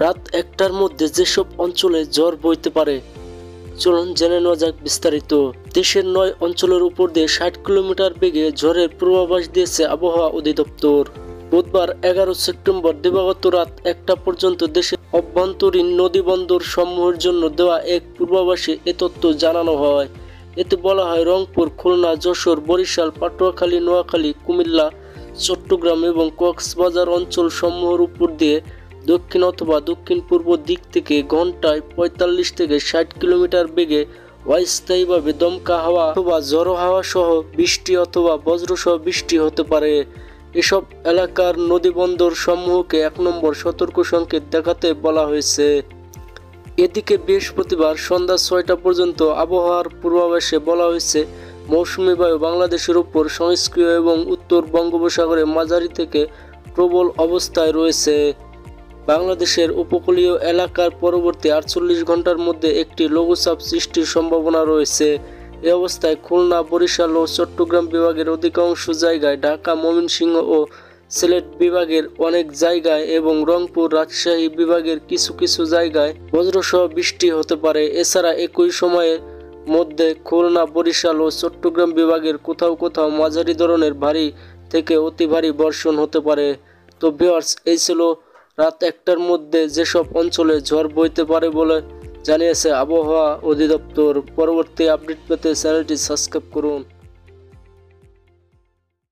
রাত ১টার মধ্যে যেসব অঞ্চলে ঝড় বইতে পারে, চলুন জেনে নেওয়া যাক বিস্তারিত। দেশের ৯ অঞ্চলের উপর দিয়ে ৬০ কিলোমিটার বেগে ঝড়ের পূর্বাভাস দিয়েছে আবহাওয়া অধিদপ্তর। বুধবার ১১ সেপ্টেম্বর দিবাগত রাত ১টা পর্যন্ত দেশের অভ্যন্তরীণ নদী বন্দর সমূহের জন্য দেওয়া এক পূর্বাভাসে এ তথ্য জানানো হয়। এতে বলা হয়, রংপুর, খুলনা, যশোর, বরিশাল, পটুয়াখালী, নোয়াখালী, কুমিল্লা, চট্টগ্রাম এবং কক্সবাজার অঞ্চল সমূহের উপর দিয়ে দক্ষিণ অথবা দক্ষিণ পূর্ব দিক থেকে ঘন্টায় ৪৫ থেকে ৬০ কিলোমিটার বেগে অস্থায়ীভাবে দমকা হাওয়া অথবা ঝড়ো হাওয়া সহ বৃষ্টি অথবা বজ্রসহ বৃষ্টি হতে পারে। এসব এলাকার নদীবন্দর সমূহকে ১ নম্বর সতর্ক সংকেত দেখাতে বলা হয়েছে। এদিকে বৃহস্পতিবার সন্ধ্যা ৬টা পর্যন্ত আবহাওয়ার পূর্বাভাসে বলা হয়েছে, মৌসুমী বায়ু বাংলাদেশের উপর সক্রিয় এবং উত্তর বঙ্গোপসাগরে মাঝারি থেকে প্রবল অবস্থায় রয়েছে। বাংলাদেশের উপকূলীয় এলাকার পরবর্তী ৪৮ ঘন্টার মধ্যে একটি লঘুচাপ সৃষ্টির সম্ভাবনা রয়েছে। এ অবস্থায় খুলনা, বরিশাল ও চট্টগ্রাম বিভাগের অধিকাংশ জায়গায়, ঢাকা, ময়মনসিংহ ও সিলেট বিভাগের অনেক জায়গায় এবং রংপুর, রাজশাহী বিভাগের কিছু কিছু জায়গায় বজ্রসহ বৃষ্টি হতে পারে। এছাড়া একই সময়ের মধ্যে খুলনা, বরিশাল ও চট্টগ্রাম বিভাগের কোথাও কোথাও মাঝারি ধরনের ভারী থেকে অতি ভারী বর্ষণ হতে পারে। তো ভিউয়ার্স, এই ছিল রাত ১টার মধ্যে যেসব অঞ্চলে ঝড় বইতে পারে বলে জানিয়েছে আবহাওয়া অধিদপ্তর। পরবর্তী আপডেট পেতে চ্যানেলটি সাবস্ক্রাইব করুন।